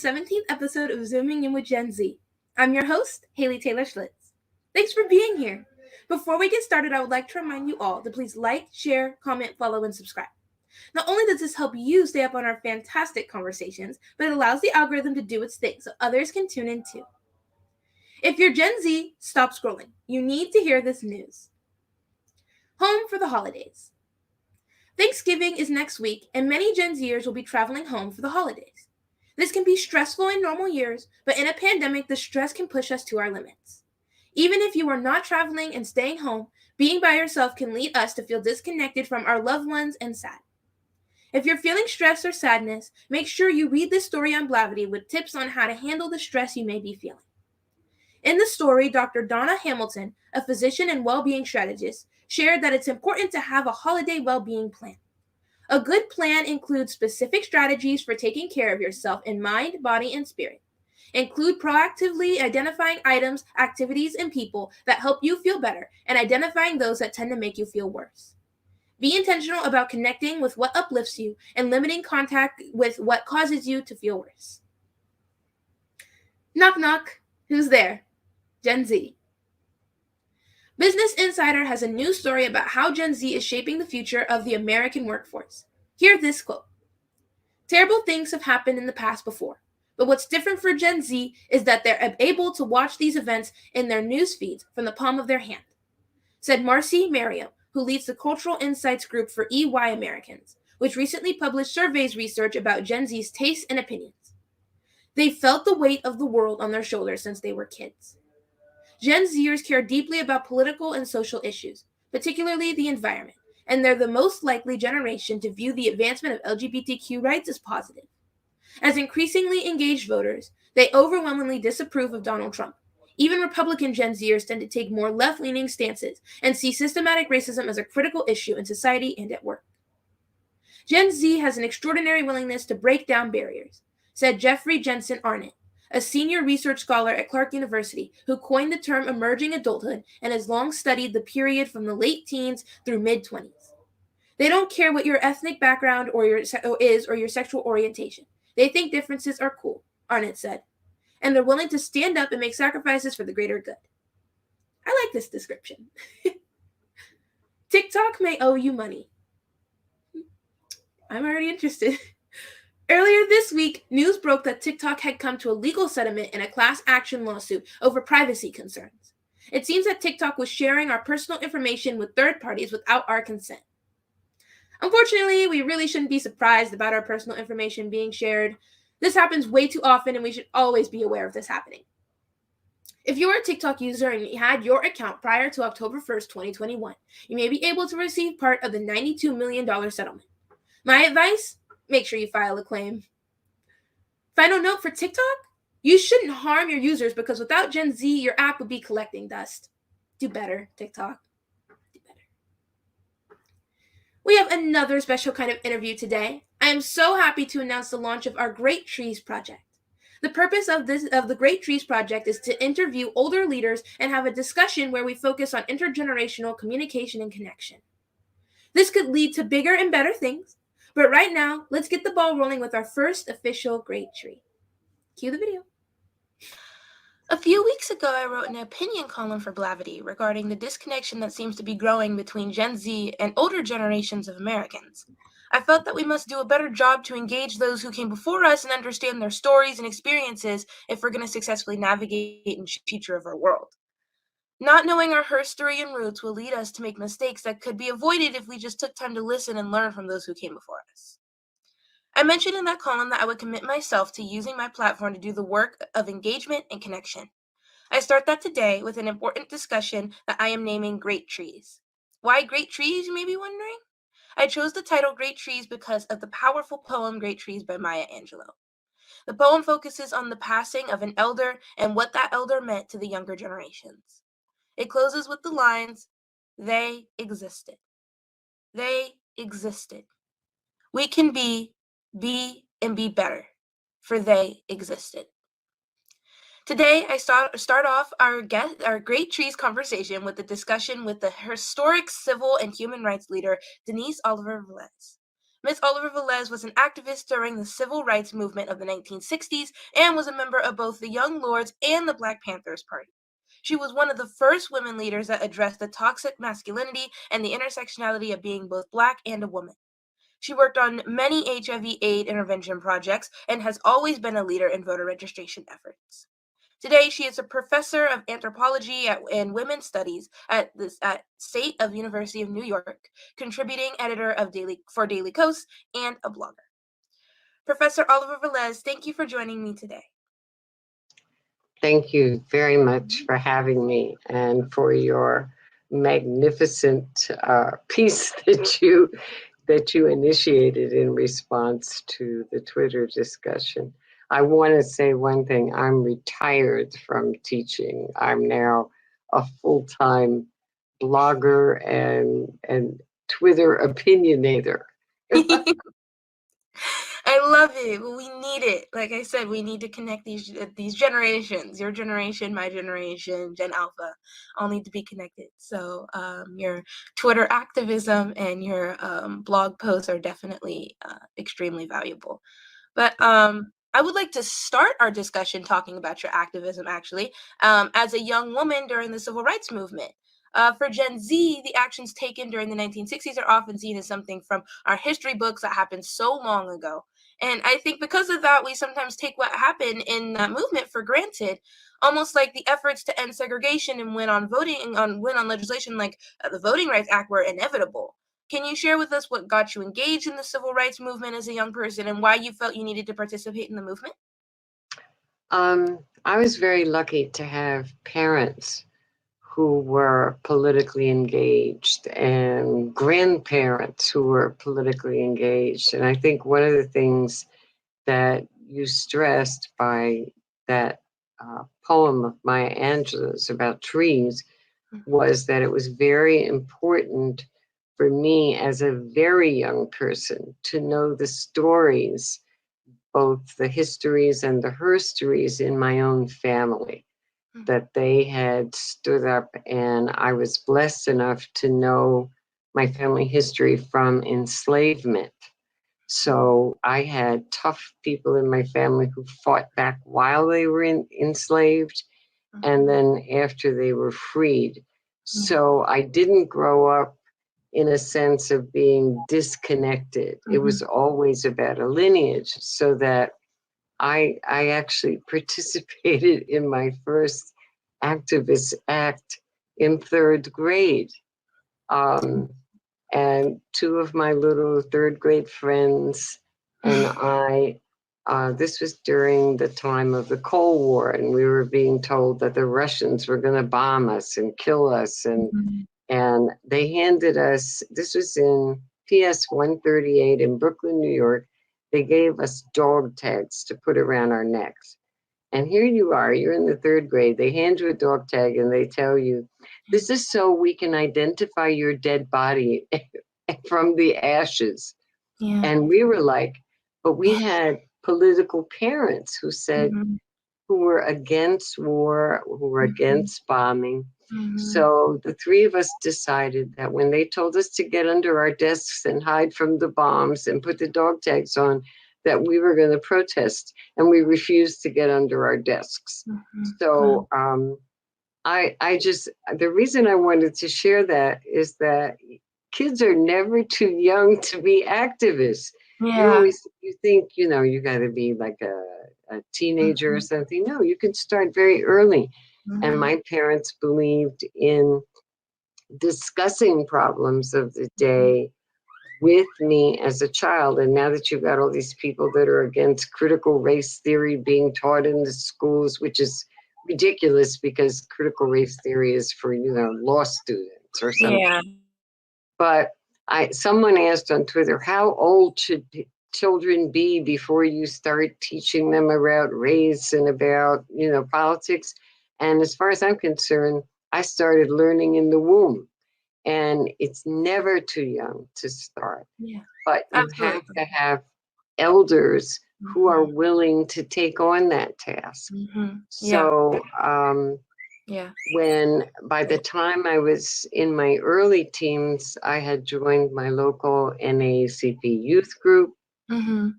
17th episode of Zooming In with Gen Z. I'm your host, Haley Taylor Schlitz. Thanks for being here. Before we get started, I would like to remind you all to please like, share, comment, follow, and subscribe. Not only does this help you stay up on our fantastic conversations, but it allows the algorithm to do its thing so others can tune in too. If you're Gen Z, stop scrolling. You need to hear this news. Home for the holidays. Thanksgiving is next week, and many Gen Zers will be traveling home for the holidays. This can be stressful in normal years, but in a pandemic, the stress can push us to our limits. Even if you are not traveling and staying home, being by yourself can lead us to feel disconnected from our loved ones and sad. If you're feeling stress or sadness, make sure you read this story on Blavity with tips on how to handle the stress you may be feeling. In the story, Dr. Donna Hamilton, a physician and well-being strategist, shared that it's important to have a holiday well-being plan. A good plan includes specific strategies for taking care of yourself in mind, body, and spirit. Include proactively identifying items, activities, and people that help you feel better and identifying those that tend to make you feel worse. Be intentional about connecting with what uplifts you and limiting contact with what causes you to feel worse. Knock knock, who's there? Gen Z. Business Insider has a new story about how Gen Z is shaping the future of the American workforce. Hear this quote. Terrible things have happened in the past before, but what's different for Gen Z is that they're able to watch these events in their news feeds from the palm of their hand, said Marcy Merriam, who leads the Cultural Insights Group for EY Americans, which recently published surveys research about Gen Z's tastes and opinions. They felt the weight of the world on their shoulders since they were kids. Gen Zers care deeply about political and social issues, particularly the environment, and they're the most likely generation to view the advancement of LGBTQ rights as positive. As increasingly engaged voters, they overwhelmingly disapprove of Donald Trump. Even Republican Gen Zers tend to take more left-leaning stances and see systematic racism as a critical issue in society and at work. Gen Z has an extraordinary willingness to break down barriers, said Jeffrey Jensen Arnott, a senior research scholar at Clark University who coined the term emerging adulthood and has long studied the period from the late teens through mid-20s. They don't care what your ethnic background or your sexual orientation. They think differences are cool, Arnott said, and they're willing to stand up and make sacrifices for the greater good. I like this description. TikTok may owe you money. I'm already interested. Earlier this week, news broke that TikTok had come to a legal settlement in a class action lawsuit over privacy concerns. It seems that TikTok was sharing our personal information with third parties without our consent. Unfortunately, we really shouldn't be surprised about our personal information being shared. This happens way too often, and we should always be aware of this happening. If you are a TikTok user and you had your account prior to October 1st, 2021, you may be able to receive part of the $92 million settlement. My advice? Make sure you file a claim. Final note for TikTok? You shouldn't harm your users because without Gen Z, your app would be collecting dust. Do better, TikTok. Do better. We have another special kind of interview today. I am so happy to announce the launch of our Great Trees Project. The purpose of the Great Trees Project is to interview older leaders and have a discussion where we focus on intergenerational communication and connection. This could lead to bigger and better things. But right now, let's get the ball rolling with our first official Great Tree. Cue the video. A few weeks ago, I wrote an opinion column for Blavity regarding the disconnection that seems to be growing between Gen Z and older generations of Americans. I felt that we must do a better job to engage those who came before us and understand their stories and experiences if we're going to successfully navigate in the future of our world. Not knowing our HERstoric roots will lead us to make mistakes that could be avoided if we just took time to listen and learn from those who came before us. I mentioned in that column that I would commit myself to using my platform to do the work of engagement and connection. I start that today with an important discussion that I am naming Great Trees. Why Great Trees, you may be wondering? I chose the title Great Trees because of the powerful poem Great Trees by Maya Angelou. The poem focuses on the passing of an elder and what that elder meant to the younger generations. It closes with the lines, "They existed. They existed. We can be, and be better, for they existed." Today, I start off our Great Trees conversation with a discussion with the HERstoric civil and human rights leader, Denise Oliver-Velez. Ms. Oliver-Velez was an activist during the civil rights movement of the 1960s and was a member of both the Young Lords and the Black Panthers Party. She was one of the first women leaders that addressed the toxic masculinity and the intersectionality of being both Black and a woman. She worked on many HIV/AIDS intervention projects and has always been a leader in voter registration efforts. Today, she is a professor of anthropology and women's studies at State of University of New York, contributing editor of Daily Kos, and a blogger. Professor Oliver-Velez, thank you for joining me today. Thank you very much for having me and for your magnificent piece that you initiated in response to the Twitter discussion. I want to say one thing. I'm retired from teaching. I'm now a full-time blogger and Twitter opinionator. I love it. We need it. Like I said, we need to connect these generations. Your generation, my generation, Gen Alpha, all need to be connected. So your Twitter activism and your blog posts are definitely extremely valuable. But I would like to start our discussion talking about your activism, actually, as a young woman during the civil rights movement. For Gen Z, the actions taken during the 1960s are often seen as something from our history books that happened so long ago. And I think because of that, we sometimes take what happened in that movement for granted, almost like the efforts to end segregation and win on legislation like the Voting Rights Act were inevitable. Can you share with us what got you engaged in the civil rights movement as a young person and why you felt you needed to participate in the movement? I was very lucky to have parents who were politically engaged and grandparents who were politically engaged. And I think one of the things that you stressed by that poem of Maya Angelou's about trees was that it was very important for me as a very young person to know the stories, both the histories and the herstories in my own family, that they had stood up, and I was blessed enough to know my family history from enslavement. So I had tough people in my family who fought back while they were enslaved and then after they were freed. So I didn't grow up in a sense of being disconnected. It was always about a lineage, so that I actually participated in my first activist act in third grade. And two of my little third grade friends and I, this was during the time of the Cold War, and we were being told that the Russians were going to bomb us and kill us. And they handed us, this was in PS 138 in Brooklyn, New York. They gave us dog tags to put around our necks. And here you are, you're in the third grade. They hand you a dog tag and they tell you, this is so we can identify your dead body from the ashes. Yeah. And we were like, but we had political parents who said, who were against war, who were against bombing. So the three of us decided that when they told us to get under our desks and hide from the bombs and put the dog tags on, that we were going to protest, and we refused to get under our desks. So I just, the reason I wanted to share that is that kids are never too young to be activists. Yeah. You think, you know, you got to be like a teenager or something. No, you can start very early. And my parents believed in discussing problems of the day with me as a child. And now that you've got all these people that are against critical race theory being taught in the schools, which is ridiculous because critical race theory is for, you know, law students or something. Yeah. But someone asked on Twitter, how old should children be before you start teaching them about race and about, you know, politics? And as far as I'm concerned, I started learning in the womb. And it's never too young to start. Yeah. But you have to have elders who are willing to take on that task. So Yeah. When by the time I was in my early teens, I had joined my local NAACP youth group. Mm-hmm.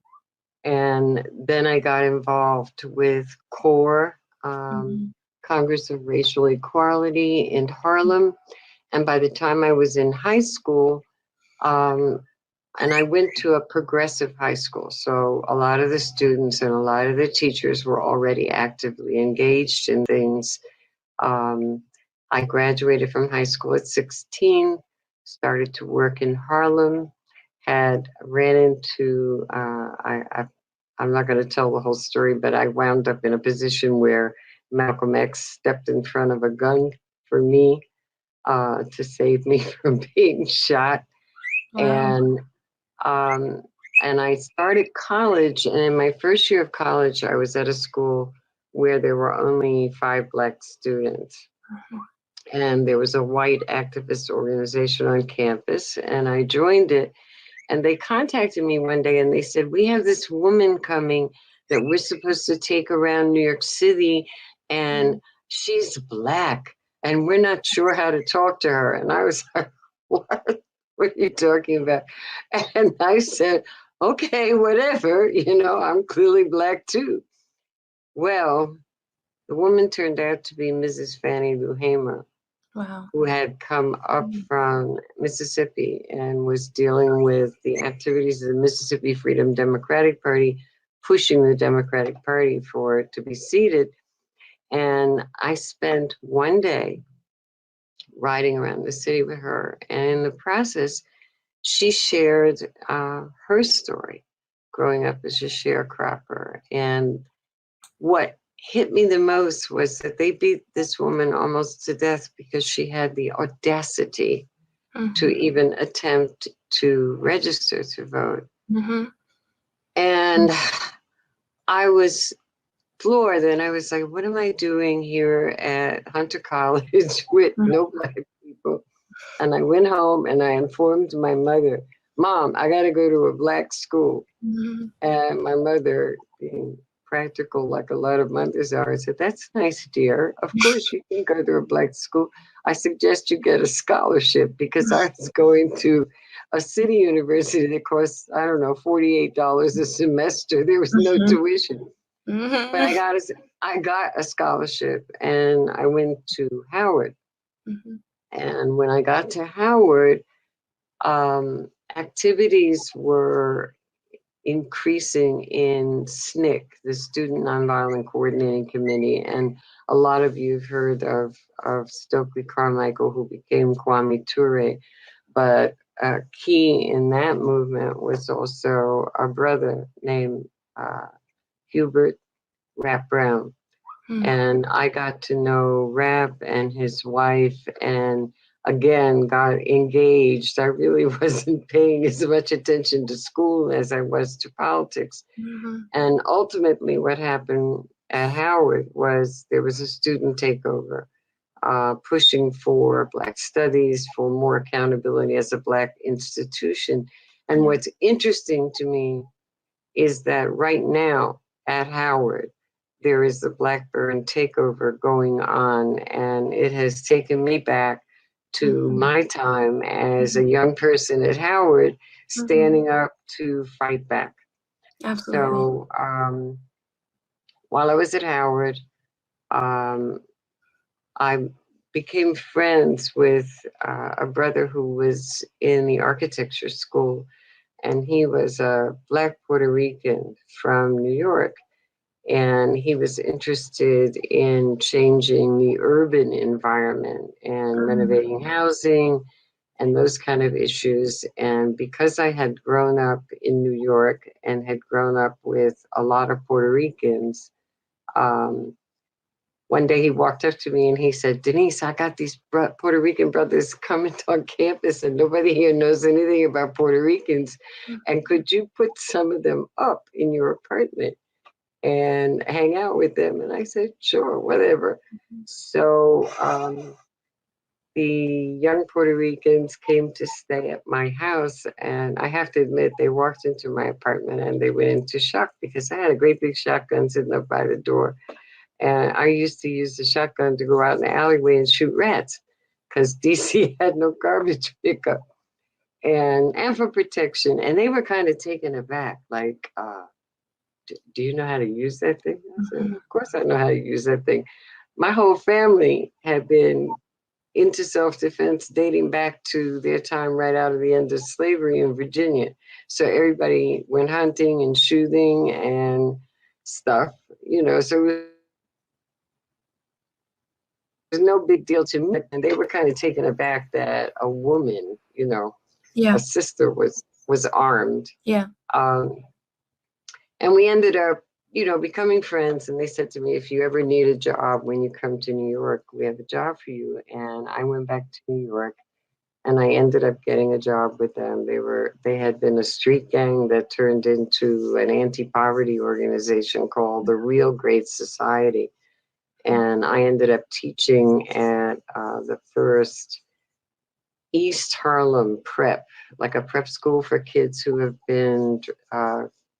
And then I got involved with CORE, Mm-hmm. Congress of Racial Equality in Harlem. And by the time I was in high school, um, and I went to a progressive high school, so a lot of the students and a lot of the teachers were already actively engaged in things. I graduated from high school at 16, started to work in Harlem, had ran into, I'm not going to tell the whole story, but I wound up in a position where Malcolm X stepped in front of a gun for me to save me from being shot. Wow. Um, and I started college, and in my first year of college, I was at a school where there were only 5 Black students. And there was a white activist organization on campus, and I joined it. And they contacted me one day and they said, "We have this woman coming that we're supposed to take around New York City, and she's Black, and we're not sure how to talk to her." And I was like, "What? What are you talking about?" And I said, "Okay, whatever, I'm clearly Black too." Well, the woman turned out to be Mrs. Fannie Lou Hamer, Wow. who had come up from Mississippi and was dealing with the activities of the Mississippi Freedom Democratic Party, pushing the Democratic Party for it to be seated. And I spent one day riding around the city with her. And in the process, she shared her story growing up as a sharecropper. And what hit me the most was that they beat this woman almost to death because she had the audacity to even attempt to register to vote. Mm-hmm. And I was floored, and I was like, what am I doing here at Hunter College with no Black people? And I went home and I informed my mother, "Mom, I got to go to a Black school." Mm-hmm. And my mother, being practical like a lot of mothers are, said, "That's nice, dear. Of course you can go to a Black school. I suggest you get a scholarship," because I was going to a city university that costs, I don't know, $48 a semester. There was no tuition. But Mm-hmm. I got a scholarship and I went to Howard. Mm-hmm. And when I got to Howard, activities were increasing in SNCC, the Student Nonviolent Coordinating Committee, and a lot of you have heard of Stokely Carmichael, who became Kwame Ture, but key in that movement was also a brother named Hubert Rap Brown. And I got to know Rap and his wife, and again got engaged. I really wasn't paying as much attention to school as I was to politics. Mm-hmm. And ultimately, what happened at Howard was there was a student takeover, pushing for Black studies, for more accountability as a Black institution. And what's interesting to me is that right now at Howard, there is the Blackburn takeover going on, and it has taken me back to my time as a young person at Howard, standing up to fight back. Absolutely. So while I was at Howard, um, I became friends with a brother who was in the architecture school, and he was a Black Puerto Rican from New York. And he was interested in changing the urban environment and renovating housing and those kind of issues. And because I had grown up in New York and had grown up with a lot of Puerto Ricans, um, one day he walked up to me and he said, "Denise, I got these Puerto Rican brothers coming on campus and nobody here knows anything about Puerto Ricans. And could you put some of them up in your apartment and hang out with them?" And I said, "Sure, whatever." So the young Puerto Ricans came to stay at my house. And I have to admit, they walked into my apartment and they went into shock because I had a great big shotgun sitting up by the door. And I used to use the shotgun to go out in the alleyway and shoot rats because DC had no garbage pickup and for protection. And they were kind of taken aback, like, do you know how to use that thing? I said, of course I know how to use that thing. My whole family had been into self-defense dating back to their time right out of the end of slavery in Virginia. So everybody went hunting and shooting and stuff, so it was no big deal to me. And they were kind of taken aback that a woman, Yeah. a sister was armed. Yeah. And we ended up, becoming friends. And they said to me, if you ever need a job when you come to New York, we have a job for you. And I went back to New York and I ended up getting a job with them. They had been a street gang that turned into an anti-poverty organization called the Real Great Society. And I ended up teaching at the first East Harlem prep, like a prep school for kids who have been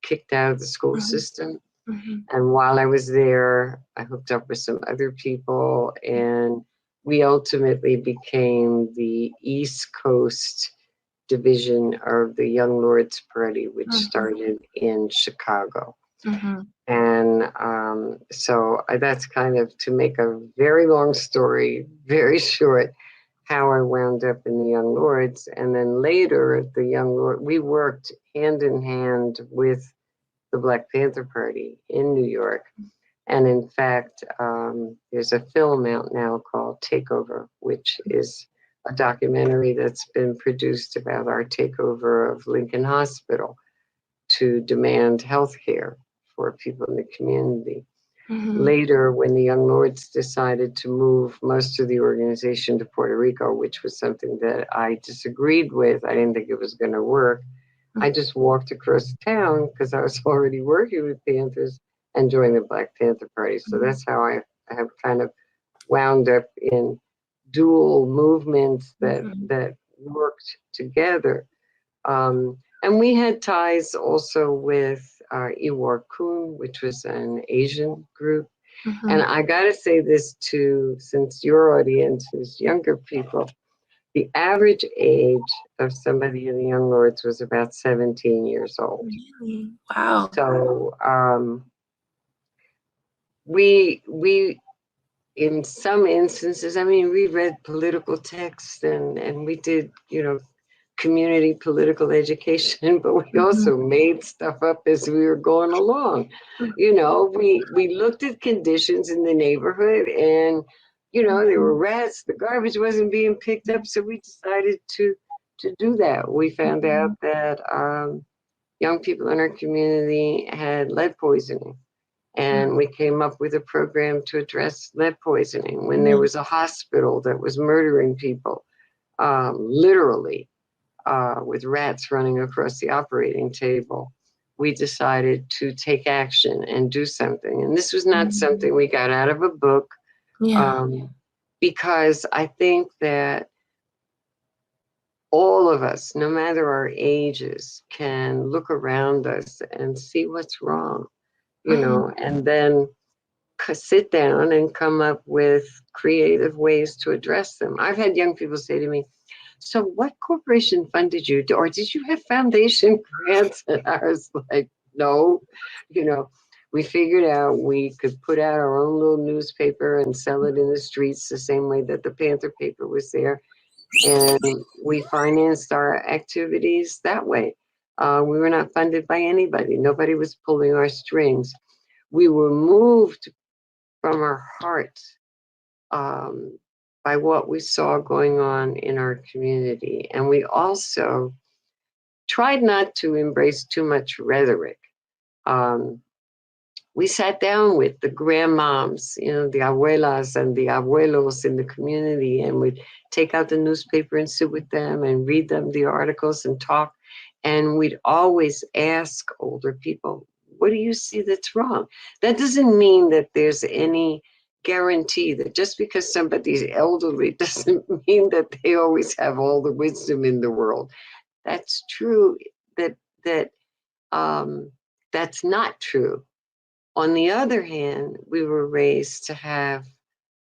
kicked out of the school system. And while I was there, I hooked up with some other people, and we ultimately became the East Coast division of the Young Lords Party, which started in Chicago. And so that's kind of, to make a very long story very short, how I wound up in the Young Lords. And then later, the Young Lord, we worked hand in hand with the Black Panther Party in New York. And in fact, there's a film out now called Takeover, which is a documentary that's been produced about our takeover of Lincoln Hospital to demand health care for people in the community. Later, when the Young Lords decided to move most of the organization to Puerto Rico, which was something that I disagreed with, I didn't think it was going to work. I just walked across town because I was already working with Panthers and joined the Black Panther Party. So that's how I have kind of wound up in dual movements that worked together. And we had ties also with Iwar Kun, which was an Asian group. And I got to say this too, since your audience is younger people, the average age of somebody in the Young Lords was about 17 years old. Really? Wow. So we in some instances, I mean, we read political texts and we did, community political education, but we also made stuff up as we were going along. We looked at conditions in the neighborhood and, there were rats, the garbage wasn't being picked up. So we decided to do that. We found out that young people in our community had lead poisoning. And we came up with a program to address lead poisoning when there was a hospital that was murdering people, literally, with rats running across the operating table. We decided to take action and do something. And this was not something we got out of a book, because I think that all of us, no matter our ages, can look around us and see what's wrong, and then sit down and come up with creative ways to address them. I've had young people say to me, so what corporation funded you? Or did you have foundation grants? And I was like, no, we figured out we could put out our own little newspaper and sell it in the streets the same way that the Panther paper was there. And we financed our activities that way. We were not funded by anybody. Nobody was pulling our strings. We were moved from our hearts by what we saw going on in our community. And we also tried not to embrace too much rhetoric. We sat down with the grandmoms, the abuelas and the abuelos in the community, and we'd take out the newspaper and sit with them and read them the articles and talk. And we'd always ask older people, what do you see that's wrong? That doesn't mean that there's any guarantee that just because somebody's elderly doesn't mean that they always have all the wisdom in the world. That's true. That's not true. On the other hand, we were raised to have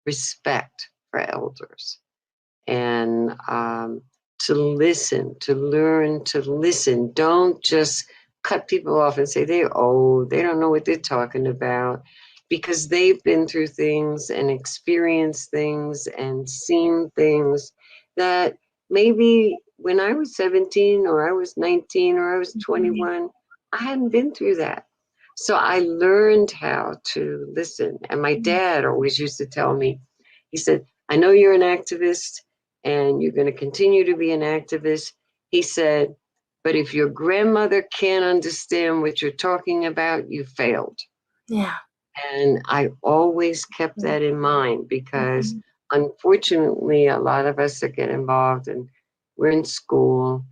respect for elders and to listen, to learn to listen. Don't just cut people off and say they're old, they don't know what they're talking about, because they've been through things and experienced things and seen things that maybe when I was 17 or I was 19 or I was 21, I hadn't been through that. So I learned how to listen. And my dad always used to tell me, he said, I know you're an activist and you're going to continue to be an activist. He said, but if your grandmother can't understand what you're talking about, you failed. Yeah. And I always kept that in mind because unfortunately, a lot of us that get involved and we're in school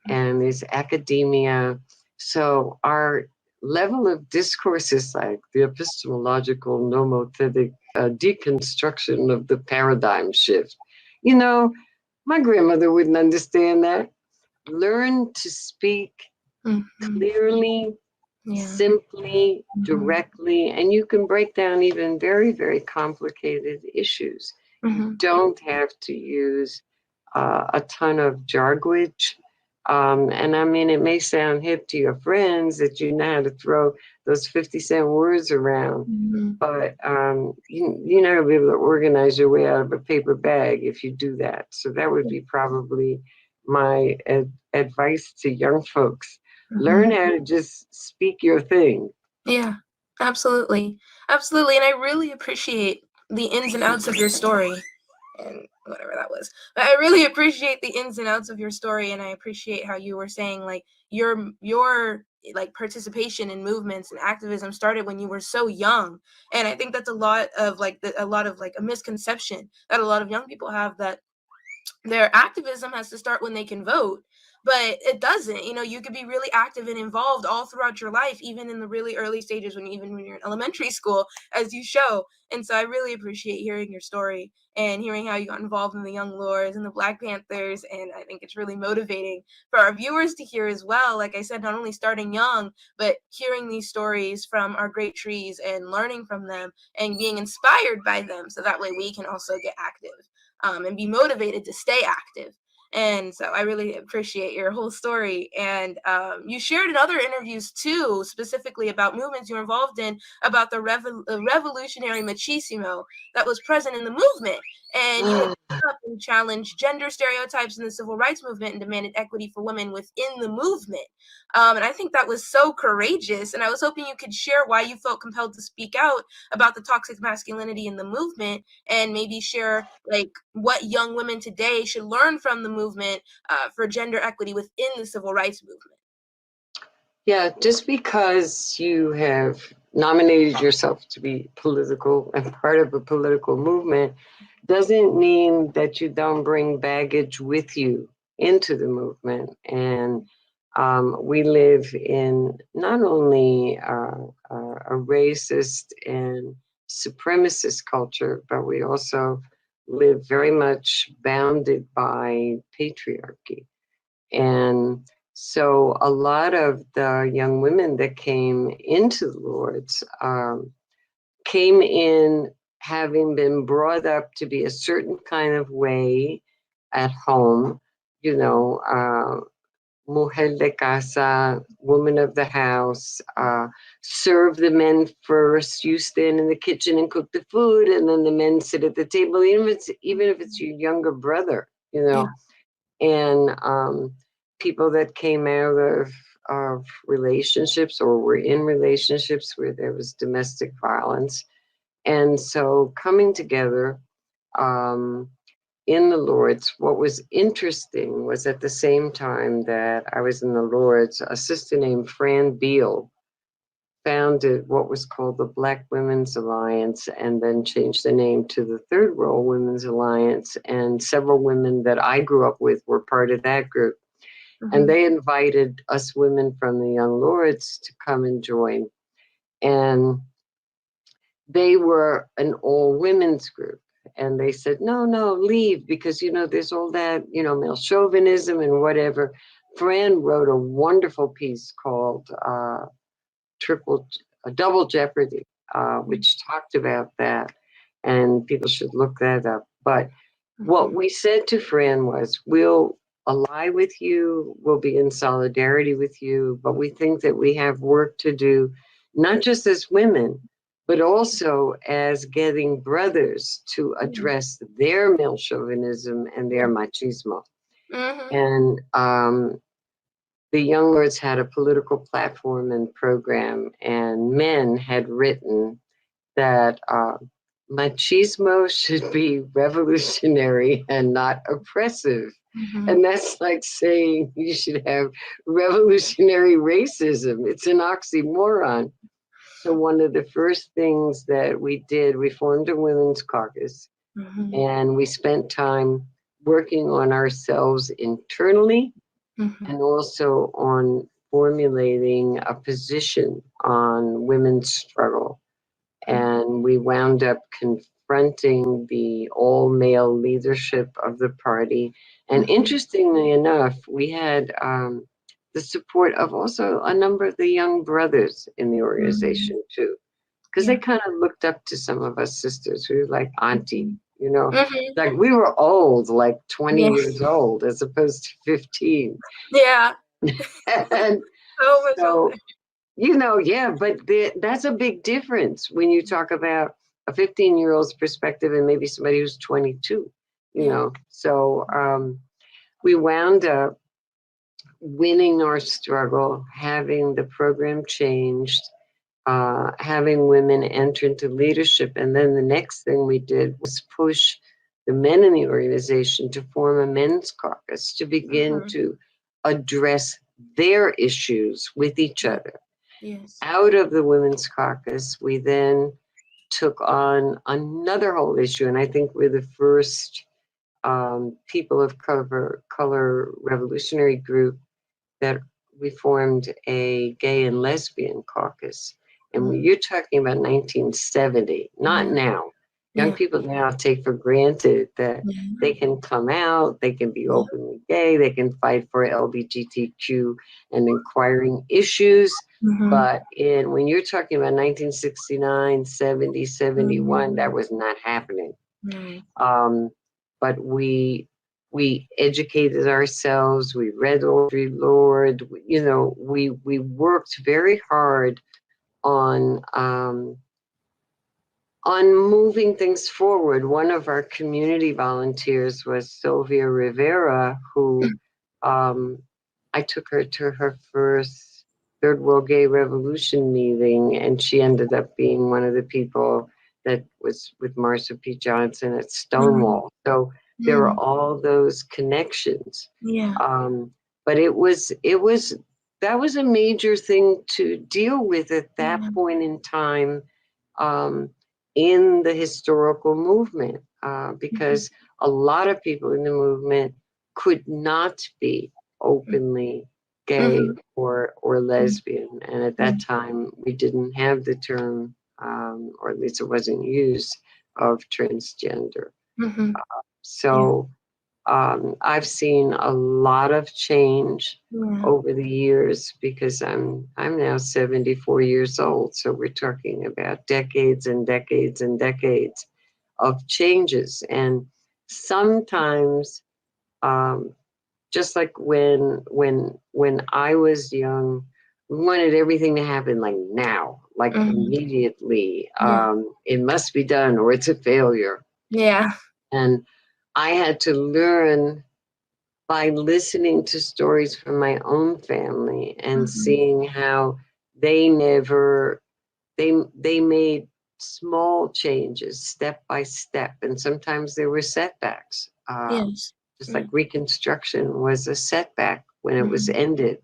and there's academia. So our level of discourse is like the epistemological nomothetic deconstruction of the paradigm shift. You know, my grandmother wouldn't understand that. Learn to speak clearly, simply, directly, and you can break down even very, very complicated issues. You don't have to use a ton of jargonage. And I mean, it may sound hip to your friends that you know how to throw those 50-cent words around, but you're not going to be able to organize your way out of a paper bag if you do that. So that would be probably my advice to young folks. Learn how to just speak your thing. Yeah, absolutely. Absolutely. And I really appreciate the ins and outs of your story and whatever that was. But I really appreciate the ins and outs of your story, and I appreciate how you were saying like your like participation in movements and activism started when you were so young. And I think that's a lot of like a misconception that a lot of young people have, that their activism has to start when they can vote, but it doesn't. You could be really active and involved all throughout your life, even in the really early stages, when you're in elementary school, as you show. And so I really appreciate hearing your story and hearing how you got involved in the Young Lords and the Black Panthers. And I think it's really motivating for our viewers to hear as well. Like I said, not only starting young, but hearing these stories from our great trees and learning from them and being inspired by them, so that way we can also get active and be motivated to stay active. And so I really appreciate your whole story. And you shared in other interviews too, specifically about movements you were involved in, about the revolutionary machismo that was present in the movement. And you would up and challenge gender stereotypes in the civil rights movement and demanded equity for women within the movement. And I think that was so courageous. And I was hoping you could share why you felt compelled to speak out about the toxic masculinity in the movement, and maybe share like what young women today should learn from the movement for gender equity within the civil rights movement. Yeah, just because you have nominated yourself to be political and part of a political movement doesn't mean that you don't bring baggage with you into the movement. And we live in not only a racist and supremacist culture, but we also live very much bounded by patriarchy. And so a lot of the young women that came into the Lords came in having been brought up to be a certain kind of way at home, mujer de casa, woman of the house, serve the men first, you stand in the kitchen and cook the food, and then the men sit at the table, even if it's your younger brother, and people that came out of relationships or were in relationships where there was domestic violence. And so coming together in the Lords, what was interesting was at the same time that I was in the Lords, a sister named Fran Beal founded what was called the Black Women's Alliance and then changed the name to the Third World Women's Alliance. And several women that I grew up with were part of that group. And they invited us women from the Young Lords to come and join. And they were an all women's group. And they said, no, leave, because, there's all that, male chauvinism and whatever. Fran wrote a wonderful piece called Double Jeopardy, which talked about that, and people should look that up. But what we said to Fran was, we'll ally with you, we'll be in solidarity with you, but we think that we have work to do, not just as women, but also as getting brothers to address their male chauvinism and their machismo. And the Young Lords had a political platform and program, and men had written that machismo should be revolutionary and not oppressive. And that's like saying you should have revolutionary racism. It's an oxymoron. So one of the first things that we did, we formed a women's caucus, and we spent time working on ourselves internally and also on formulating a position on women's struggle. And we wound up confronting the all-male leadership of the party. And interestingly enough, we had the support of also a number of the young brothers in the organization too, because they kind of looked up to some of us sisters. We were like auntie, you know, like we were old, like 20 years old as opposed to 15. Yeah. And so, you know, but that's a big difference when you talk about a 15-year-old's perspective and maybe somebody who's 22, you know. So we wound up winning our struggle, having the program changed, having women enter into leadership. And then the next thing we did was push the men in the organization to form a men's caucus to begin to address their issues with each other. Out of the women's caucus, we then took on another whole issue, and I think we're the first people of color revolutionary group that we formed a gay and lesbian caucus. And you're talking about 1970, not now. Young people now take for granted that they can come out, they can be openly gay, they can fight for LGBTQ and inquiring issues. But when you're talking about 1969, 70, 71, that was not happening. But we educated ourselves, we read Audre Lorde, you know, we worked very hard on moving things forward. One of our community volunteers was Sylvia Rivera, who I took her to her first Third World Gay Revolution meeting, and she ended up being one of the people that was with Marsha P. Johnson at Stonewall. So there were all those connections. But that was a major thing to deal with at that point in time in the historical movement, because a lot of people in the movement could not be openly gay or lesbian. And at that time, we didn't have the term, or at least it wasn't used, of transgender. So I've seen a lot of change over the years, because I'm now 74 years old. So we're talking about decades and decades and decades of changes. And sometimes, just like when I was young, we wanted everything to happen like now, like immediately. It must be done or it's a failure. And I had to learn by listening to stories from my own family and seeing how they made small changes step by step. And sometimes there were setbacks. Just like Reconstruction was a setback when it was ended.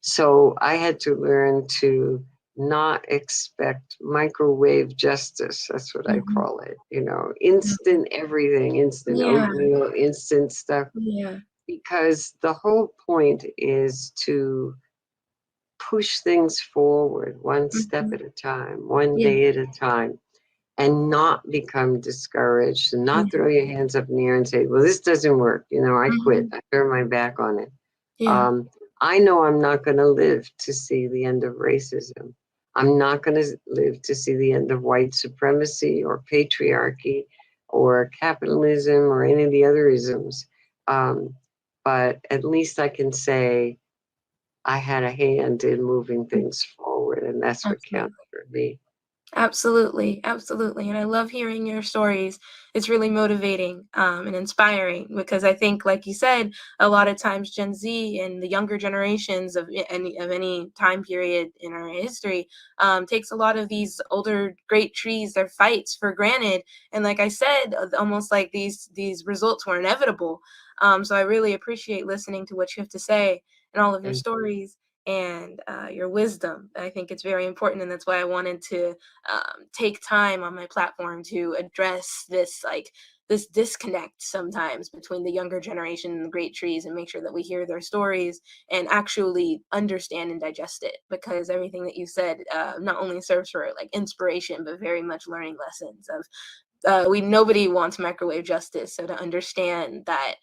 So I had to learn to not expect microwave justice. That's what I call it. You know, instant everything, instant oatmeal, instant stuff. Because the whole point is to push things forward one step at a time, one day at a time, and not become discouraged and not throw your hands up in the air and say, well, this doesn't work. You know, I quit. I turn my back on it. I know I'm not going to live to see the end of racism. I'm not going to live to see the end of white supremacy or patriarchy or capitalism or any of the other isms. But at least I can say I had a hand in moving things forward, and that's what Absolutely. counts for me. Absolutely, absolutely. And I love hearing your stories. It's really motivating and inspiring because I think, like you said, a lot of times Gen Z and the younger generations of any time period in our history takes a lot of these older great trees, their fights for granted. And like I said, almost like these results were inevitable. So I really appreciate listening to what you have to say and all of your And stories and your wisdom. I think it's very important, and that's why I wanted to take time on my platform to address this disconnect sometimes between the younger generation and the great trees, and make sure that we hear their stories and actually understand and digest it, because everything that you said not only serves for like inspiration but very much learning lessons of nobody wants microwave justice. So to understand that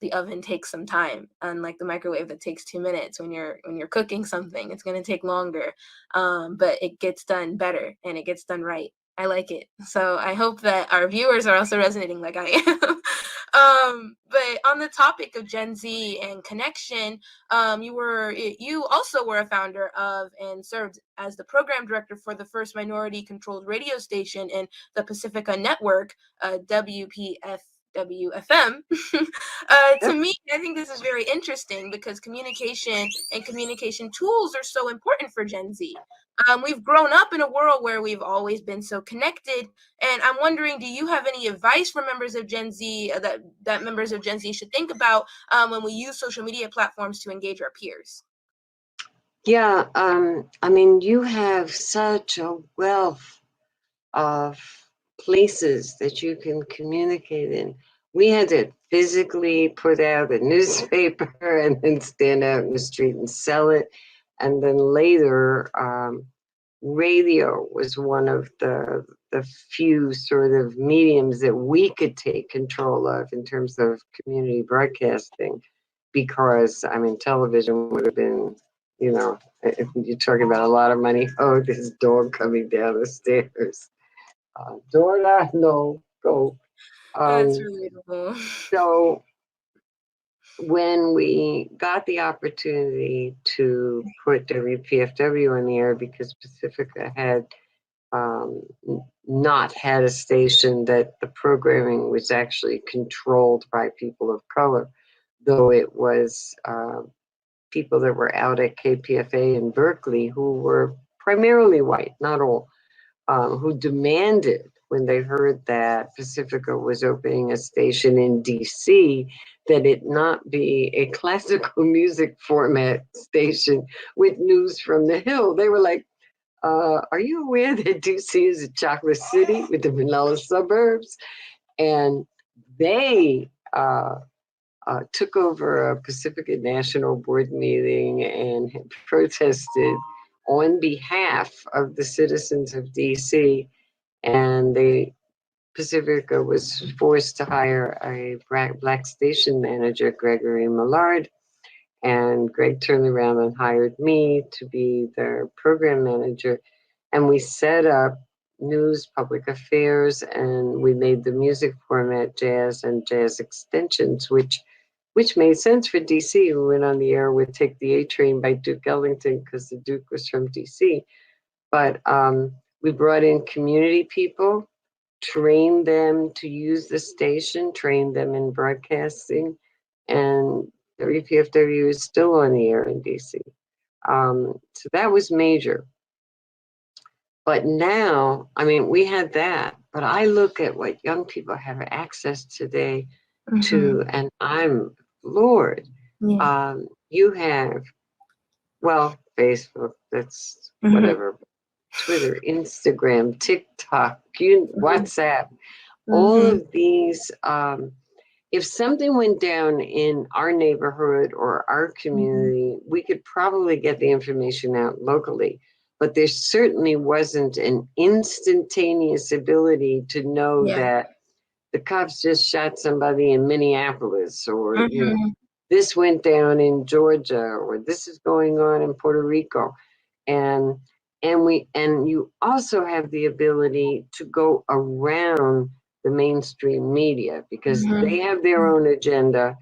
the oven takes some time, unlike the microwave that takes 2 minutes. When you're cooking something, it's going to take longer, but it gets done better and it gets done right. I like it. So I hope that our viewers are also resonating like I am. But on the topic of Gen Z and connection, you also were a founder of and served as the program director for the first minority controlled radio station in the Pacifica Network, WPF. WFM. To yep. me, I think this is very interesting because communication and communication tools are so important for Gen Z. We've grown up in a world where we've always been so connected, and I'm wondering, do you have any advice for members of Gen Z that members of Gen Z should think about when we use social media platforms to engage our peers? Yeah, I mean, you have such a wealth of places that you can communicate in. We had to physically put out a newspaper and then stand out in the street and sell it. And then later, radio was one of the few sort of mediums that we could take control of in terms of community broadcasting, because I mean, television would have been, if you're talking about a lot of money. Oh, this dog coming down the stairs. Dora, no, go. That's Um, relatable. so when we got the opportunity to put WPFW on the air, because Pacifica had not had a station that the programming was actually controlled by people of color, though it was people that were out at KPFA in Berkeley who were primarily white, not all, who demanded, when they heard that Pacifica was opening a station in DC, that it not be a classical music format station with news from the Hill. They were like, are you aware that DC is a chocolate city with the vanilla suburbs? And they took over a Pacifica National Board meeting and protested on behalf of the citizens of DC. And Pacifica was forced to hire a black station manager, Gregory Millard. And Greg turned around and hired me to be their program manager. And we set up news, public affairs, and we made the music format jazz and jazz extensions, which made sense for DC. We went on the air with Take the A Train by Duke Ellington because the Duke was from DC. But we brought in community people, trained them to use the station, trained them in broadcasting, and WPFW is still on the air in DC. So that was major. But now, I mean, we had that, but I look at what young people have access today to, and I'm floored. Yeah. You have, well, Facebook, that's whatever, Twitter, Instagram, TikTok, WhatsApp, all of these. If something went down in our neighborhood or our community, we could probably get the information out locally. But there certainly wasn't an instantaneous ability to know Yeah. that the cops just shot somebody in Minneapolis, or this went down in Georgia, or this is going on in Puerto Rico. And and you also have the ability to go around the mainstream media because Mhm. they have their own agenda.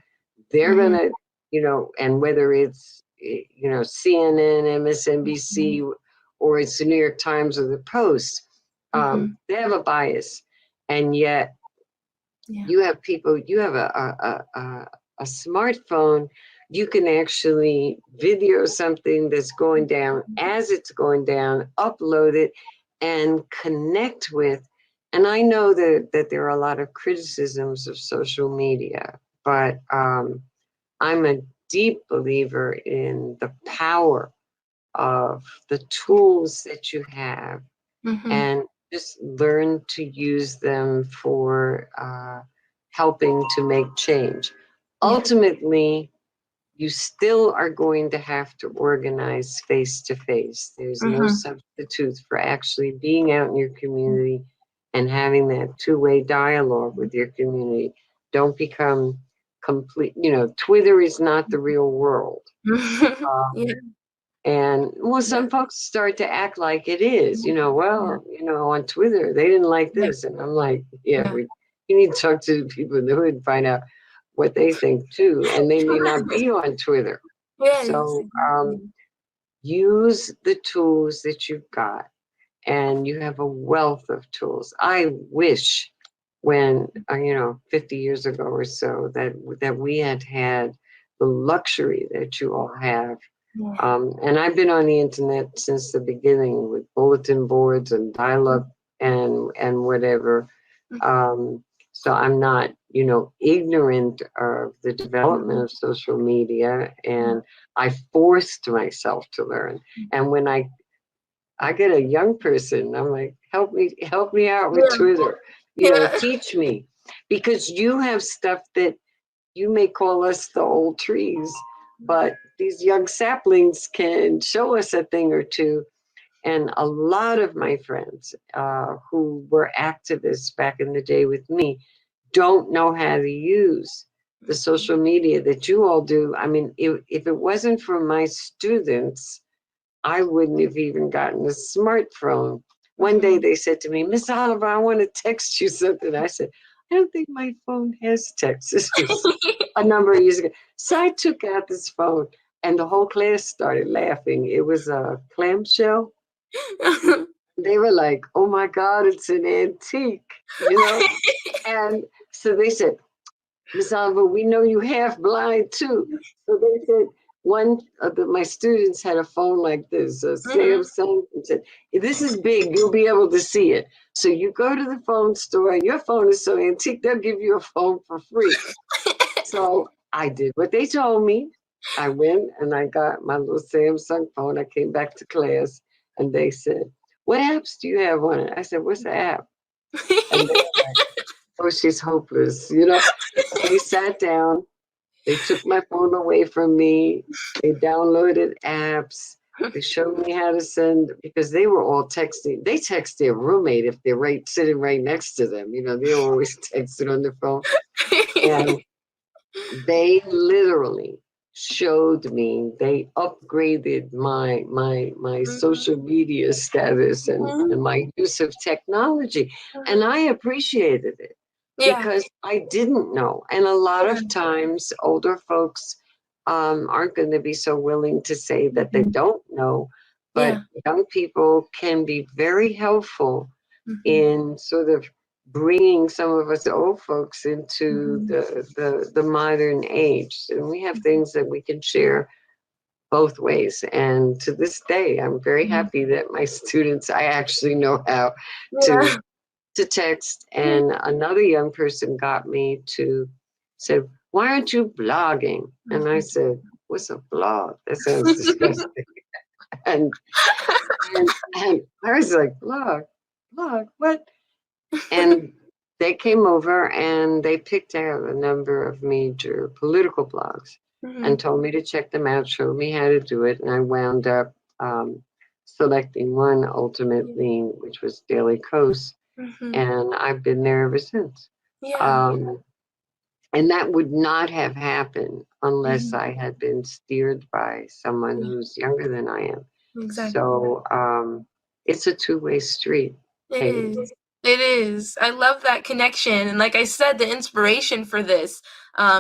They're Mhm. gonna, and whether it's CNN, MSNBC, or it's the New York Times or the Post, Mhm. they have a bias, and yet Yeah. you have people. You have a smartphone. You can actually video something that's going down as it's going down, upload it, and connect with. And I know that there are a lot of criticisms of social media, but I'm a deep believer in the power of the tools that you have Mhm. and just learn to use them for helping to make change. Yeah. Ultimately, you still are going to have to organize face to face. There's no Mhm. substitute for actually being out in your community and having that two-way dialogue with your community. Don't become complete, Twitter is not the real world. Yeah. Um, and well, Yeah. some folks start to act like it is, Yeah. on Twitter, they didn't like Yeah. this. And I'm like, yeah, Yeah. you need to talk to the people in the hood and find out what they think too. And they may not be on Twitter. Yes. So Exactly. use the tools that you've got, and you have a wealth of tools. I wish when, 50 years ago or so, that we had the luxury that you all have. Yeah. And I've been on the internet since the beginning with bulletin boards and dial-up and whatever. Um, so I'm not, ignorant of the development of social media, and I forced myself to learn. And when I get a young person, I'm like, help me out with Yeah. Twitter, Yeah. teach me, because you have stuff that you may call us the old trees, but these young saplings can show us a thing or two. And a lot of my friends who were activists back in the day with me don't know how to use the social media that you all do. I mean, if it wasn't for my students, I wouldn't have even gotten a smartphone. One day Mhm. they said to me, Miss Oliver, I want to text you something. I said, I don't think my phone has text. This was a number of years ago. So I took out this phone and the whole class started laughing. It was a clamshell. They were like, oh my God, it's an antique, And so they said, Miss Oliver, we know you half blind too. So they said, one of my students had a phone like this, a Mhm. Samsung, and said, this is big, you'll be able to see it. So you go to the phone store, and your phone is so antique, they'll give you a phone for free. So I did what they told me. I went and I got my little Samsung phone. I came back to class and they said, what apps do you have on it? I said, what's the app? And they were like, oh, she's hopeless, So they sat down, they took my phone away from me, they downloaded apps, they showed me how to send, because they were all texting. They text their roommate if they're sitting right next to them. They always texting on their phone. And they literally showed me, they upgraded my Mhm. social media status and Mhm. my use of technology. And Mhm. I appreciated it Yeah. because I didn't know. And a lot Yeah. of times older folks aren't going to be so willing to say that they Mhm. don't know, but Yeah. young people can be very helpful Mhm. in sort of bringing some of us old folks into Mhm. the modern age. And we have things that we can share both ways. And to this day, I'm very Mhm. happy that my students, I actually know how to Yeah. to text. And another young person got me to say, why aren't you blogging? And I Mhm. said, what's a blog? That sounds disgusting. And and I was like, blog, what? And they came over and they picked out a number of major political blogs and Mhm. told me to check them out, showed me how to do it. And I wound up selecting one ultimately, which was Daily Kos. Mhm. And I've been there ever since. Yeah. Um, and that would not have happened unless Mhm. I had been steered by someone Yeah. who's younger than I am. Exactly. So it's a two-way street, It Katie. is. It is. I love that connection. And like I said, the inspiration for this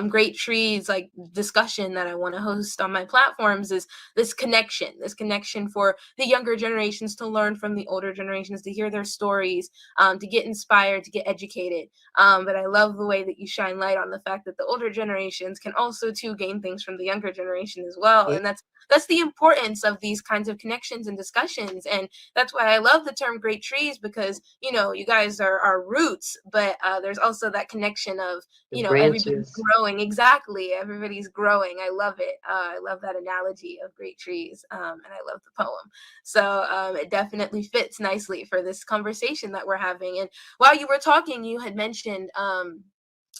Great Trees like discussion that I want to host on my platforms is this connection for the younger generations to learn from the older generations, to hear their stories, to get inspired, to get educated. But I love the way that you shine light on the fact that the older generations can also too gain things from the younger generation as well. Yeah. And that's the importance of these kinds of connections and discussions. And that's why I love the term Great Trees, because, you know, you guys are roots, but there's also that connection of, The you know, everybody's branches. growing. Exactly. Everybody's growing. I love it. I love that analogy of Great Trees. And I love the poem. So it definitely fits nicely for this conversation that we're having. And while you were talking, you had mentioned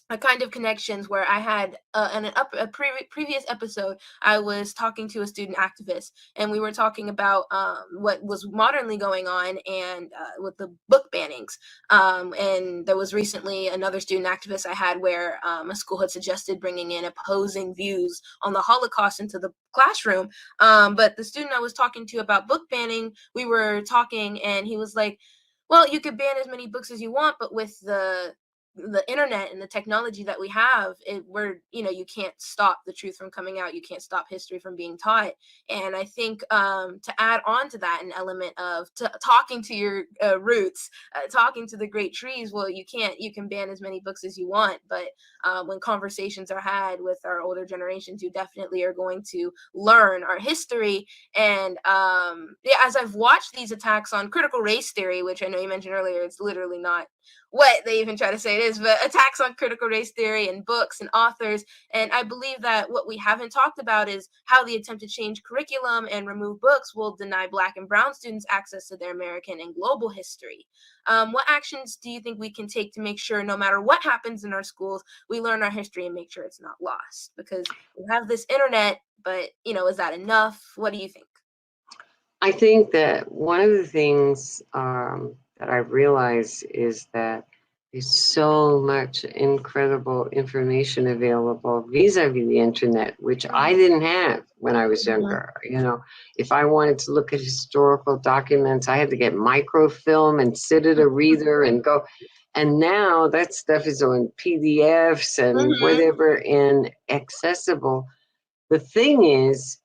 a kind of connections where I had in a previous episode, I was talking to a student activist, and we were talking about what was modernly going on and with the book bannings. And there was recently another student activist I had where a school had suggested bringing in opposing views on the Holocaust into the classroom. But the student I was talking to about book banning, we were talking, and he was like, well, you could ban as many books as you want, but with the internet and the technology that we have, we're, you know, you can't stop the truth from coming out, you can't stop history from being taught. And I think to add on to that, an element of talking to your roots, talking to the Great Trees, well, you can ban as many books as you want, but when conversations are had with our older generations, you definitely are going to learn our history. And yeah, as I've watched these attacks on critical race theory, which I know you mentioned earlier, it's literally not what they even try to say it is, but attacks on critical race theory and books and authors. And I believe that what we haven't talked about is how the attempt to change curriculum and remove books will deny Black and Brown students access to their American and global history. What actions do you think we can take to make sure, no matter what happens in our schools, we learn our history and make sure it's not lost? Because we have this internet, but, you know, is that enough? What do you think? I think that one of the things that I've realized is that there's so much incredible information available vis-a-vis the internet, which I didn't have when I was younger. You know, if I wanted to look at historical documents, I had to get microfilm and sit at a reader and go. And now that stuff is on PDFs and Mm-hmm. whatever and accessible. The thing is,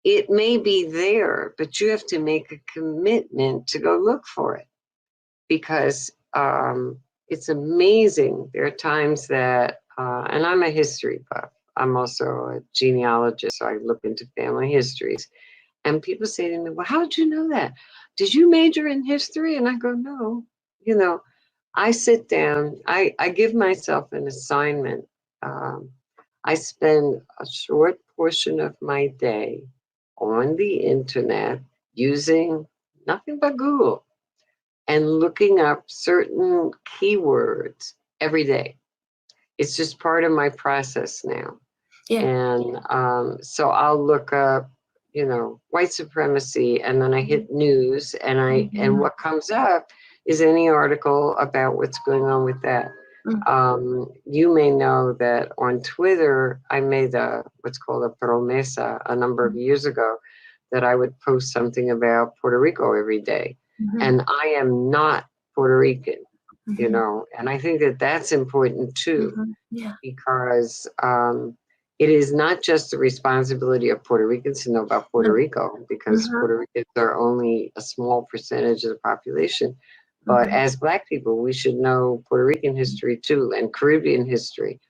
it may be there, but you have to make a commitment to go look for it, because it's amazing. There are times that, and I'm a history buff, I'm also a genealogist, so I look into family histories. And people say to me, well, how did you know that? Did you major in history? And I go, no. You know, I sit down, I give myself an assignment. Um, I spend a short portion of my day on the internet using nothing but Google and looking up certain keywords every day. It's just part of my process now. Yeah. And so I'll look up, you know, white supremacy, and then I hit news, and and what comes up is any article about what's going on with that. You may know that on Twitter, I made what's called a promesa a number of years ago, that I would post something about Puerto Rico every day. And I am not Puerto Rican, you know, and I think that that's important too, Yeah. because it is not just the responsibility of Puerto Ricans to know about Puerto Rico, because Puerto Ricans are only a small percentage of the population. But as Black people, we should know Puerto Rican history too, and Caribbean history.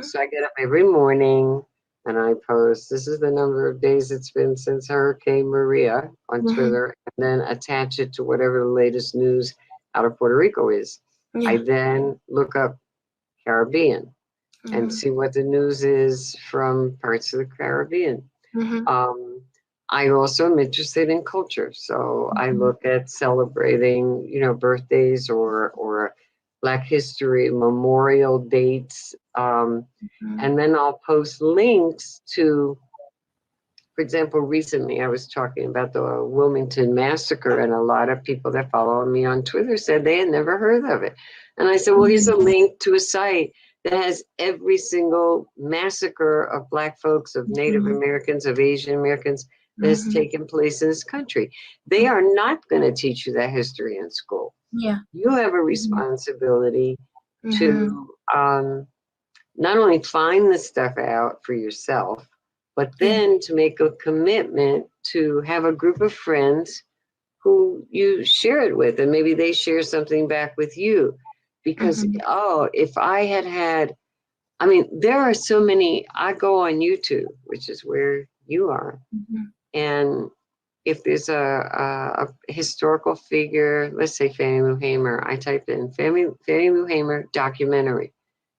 So I get up every morning and I post, this is the number of days it's been since Hurricane Maria on Twitter, and then attach it to whatever the latest news out of Puerto Rico is. I then look up Caribbean and see what the news is from parts of the Caribbean. I also am interested in culture, so I look at celebrating, you know, birthdays or Black History memorial dates, and then I'll post links to. For example, recently I was talking about the Wilmington Massacre, and a lot of people that follow me on Twitter said they had never heard of it. And I said, well, here's a link to a site that has every single massacre of Black folks, of Native Americans, of Asian Americans, that has taken place in this country. They are not going to teach you that history in school. Yeah. You have a responsibility to not only find the stuff out for yourself, but then to make a commitment to have a group of friends who you share it with, and maybe they share something back with you. Because, if I had, I mean, there are so many, I go on YouTube, which is where you are, and if there's a historical figure, let's say Fannie Lou Hamer, I type in Fannie Lou Hamer documentary,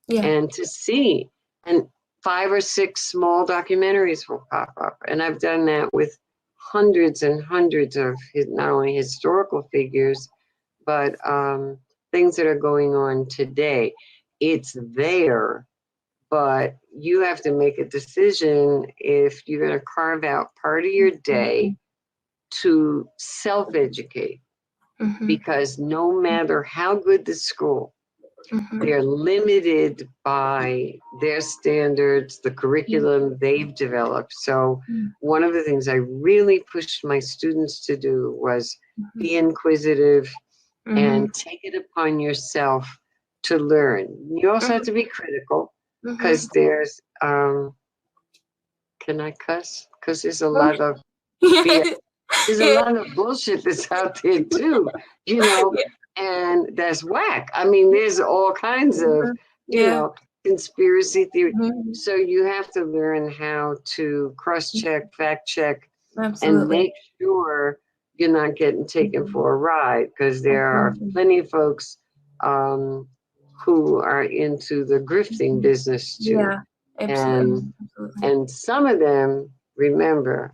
and to see, and 5 or 6 small documentaries will pop up. And I've done that with hundreds and hundreds of not only historical figures, but things that are going on today. It's there, but you have to make a decision if you're going to carve out part of your day to self-educate, because no matter how good the school, they're limited by their standards, the curriculum they've developed. So one of the things I really pushed my students to do was be inquisitive and take it upon yourself to learn. You also have to be critical, because there's, can I cuss? Because there's a lot of there's a lot of bullshit that's out there too, and that's whack. I mean, there's all kinds of, conspiracy theory. So you have to learn how to cross-check, fact-check, and make sure you're not getting taken for a ride, because there are plenty of folks who are into the grifting business too. Yeah, absolutely. And some of them, remember,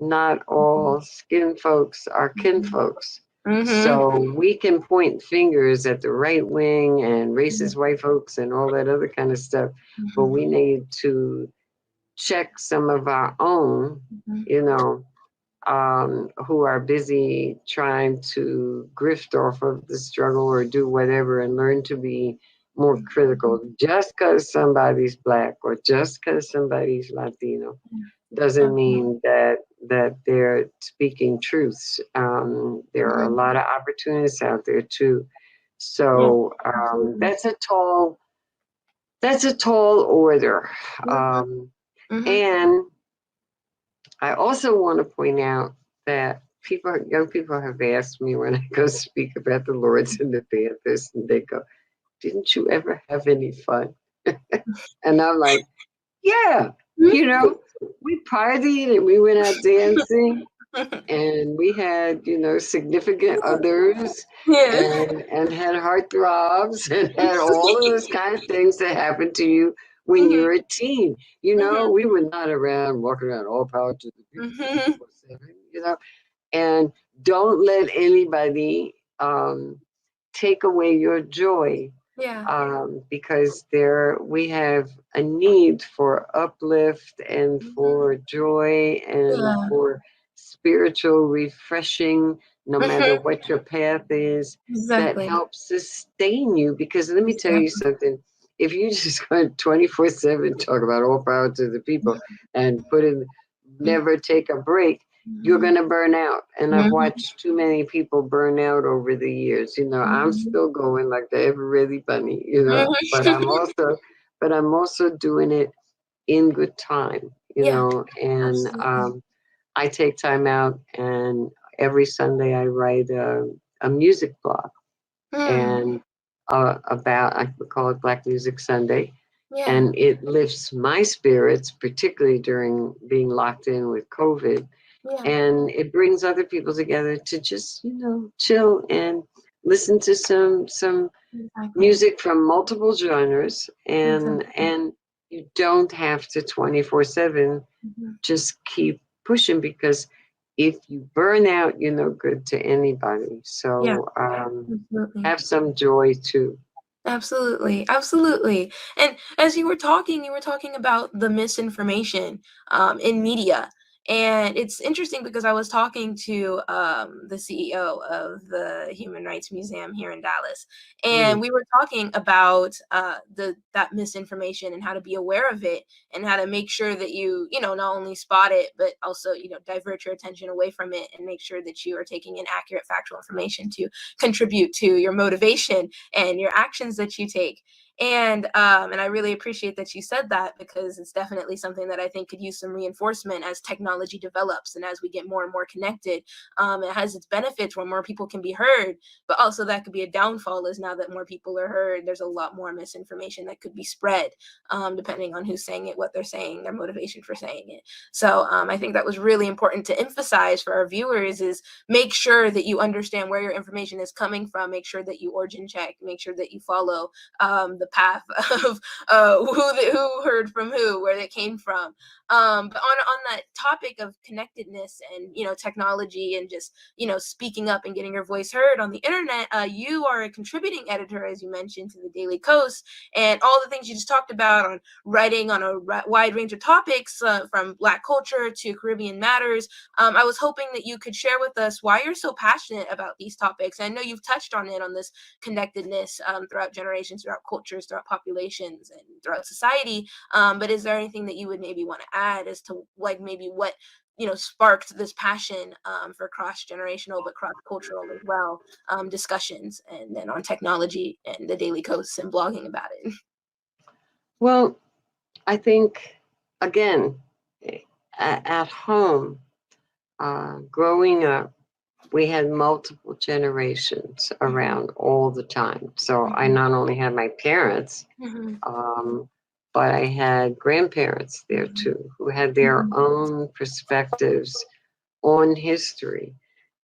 not all skin folks are kin folks. So we can point fingers at the right wing and racist white folks and all that other kind of stuff, but we need to check some of our own, who are busy trying to grift off of the struggle or do whatever, and learn to be more critical. Just because somebody's Black or just because somebody's Latino doesn't mean that they're speaking truths. There are a lot of opportunists out there too. So that's a tall order. And I also want to point out that young people have asked me when I go speak about the Lords and the Panthers, and they go, "Didn't you ever have any fun?" And I'm like, "Yeah, we partied and we went out dancing, and we had, significant others, and had heartthrobs, and had all of those kind of things that happen to you when you're a teen. We were not walking around all power to the people, and don't let anybody take away your joy. Because we have a need for uplift and for joy and for spiritual refreshing, no matter what your path is, that helps sustain you. Because let me tell you something, if you just go 24/7 talk about all power to the people and never take a break, you're going to burn out. And I've watched too many people burn out over the years. I'm still going like the ever-ready bunny, but I'm also doing it in good time, and I take time out, and every Sunday I write a music blog, and I would call it Black Music Sunday. And it lifts my spirits, particularly during being locked in with COVID. And it brings other people together to just, chill and listen to some music from multiple genres. And you don't have to 24/7 just keep pushing, because if you burn out, you're no good to anybody. So have some joy too. Absolutely. And as you were talking about the misinformation in media. And it's interesting because I was talking to the CEO of the Human Rights Museum here in Dallas, and we were talking about that misinformation and how to be aware of it and how to make sure that you not only spot it, but also, divert your attention away from it and make sure that you are taking in accurate factual information to contribute to your motivation and your actions that you take. And I really appreciate that you said that, because it's definitely something that I think could use some reinforcement as technology develops and as we get more and more connected. It has its benefits where more people can be heard, but also that could be a downfall, is now that more people are heard, there's a lot more misinformation that could be spread, depending on who's saying it, what they're saying, their motivation for saying it. So I think that was really important to emphasize for our viewers, is make sure that you understand where your information is coming from, make sure that you origin check, make sure that you follow the path of who heard from who, where they came from. But on that topic of connectedness and technology and just speaking up and getting your voice heard on the internet, you are a contributing editor, as you mentioned, to the Daily Kos, and all the things you just talked about on writing on a wide range of topics, from Black culture to Caribbean matters. I was hoping that you could share with us why you're so passionate about these topics. I know you've touched on it, on this connectedness throughout generations, throughout cultures, throughout populations, and throughout society. But is there anything that you would maybe want to add as to maybe what sparked this passion for cross-generational but cross-cultural as well discussions, and then on technology and the Daily Kos and blogging about it? Well, I think, again, at home, growing up, we had multiple generations around all the time. So I not only had my parents, but I had grandparents there too, who had their own perspectives on history.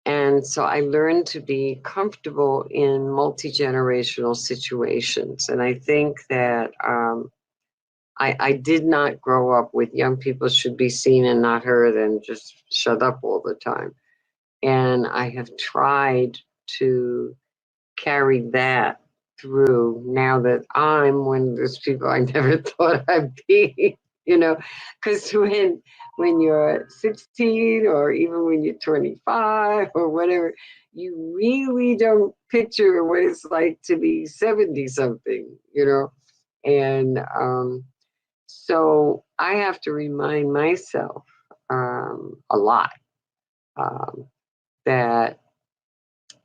And so I learned to be comfortable in multi-generational situations. And I think that I did not grow up with young people should be seen and not heard and just shut up all the time. And I have tried to carry that through now that I'm one of those people I never thought I'd be, because when you're 16 or even when you're 25 or whatever, you really don't picture what it's like to be 70 something, and so I have to remind myself a lot that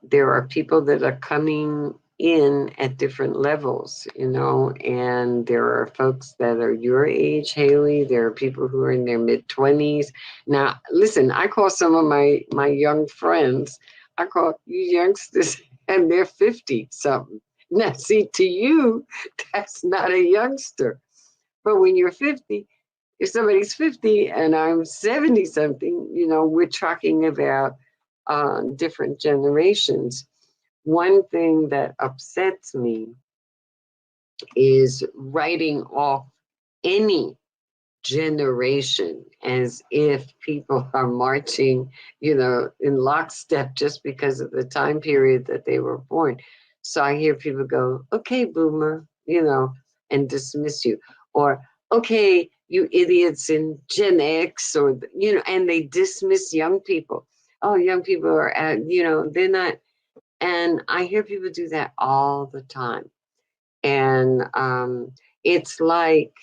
there are people that are coming in at different levels, and there are folks that are your age, Haley. There are people who are in their mid-20s. Now, listen, I call some of my young friends, I call you youngsters, and they're 50-something. Now, see, to you, that's not a youngster. But when you're 50, if somebody's 50 and I'm 70-something, we're talking about different generations. One thing that upsets me is writing off any generation as if people are marching, in lockstep just because of the time period that they were born. So I hear people go, okay, boomer, and dismiss you. Or, okay, you idiots in Gen X, or, and they dismiss young people. Oh, young people are, they're not. And I hear people do that all the time. And it's like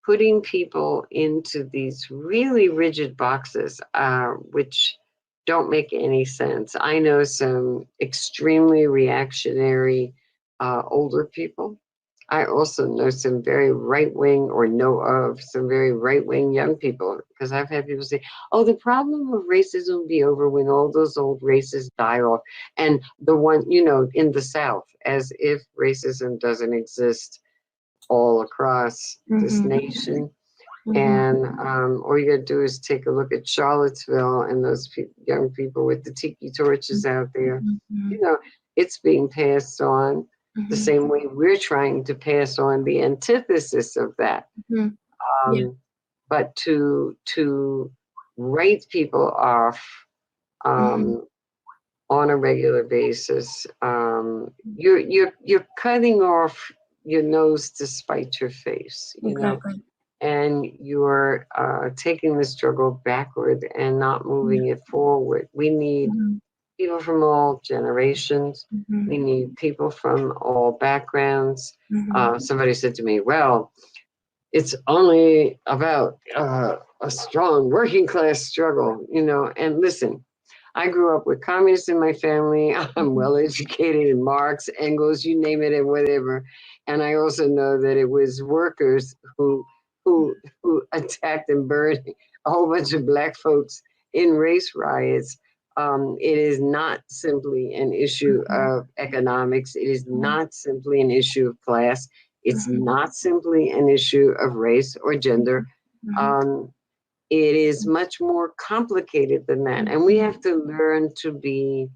putting people into these really rigid boxes, which don't make any sense. I know some extremely reactionary older people. I also know some very right-wing, or know of some very right-wing young people, because I've had people say, oh, the problem of racism will be over when all those old races die off. And the one, in the South, as if racism doesn't exist all across this nation. And all you gotta do is take a look at Charlottesville and those young people with the tiki torches out there. It's being passed on the same way we're trying to pass on the antithesis of that. But to write people off on a regular basis, you're cutting off your nose to spite your face. Exactly. and you're taking the struggle backward and not moving it forward. We need people from all generations. We need people from all backgrounds. Somebody said to me, well, it's only about a strong working class struggle, and listen, I grew up with communists in my family. I'm well educated in Marx, Engels, you name it, and whatever. And I also know that it was workers who attacked and burned a whole bunch of black folks in race riots. It is not simply an issue of economics. It is not simply an issue of class. It's not simply an issue of race or gender. It is much more complicated than that. And we have to learn to be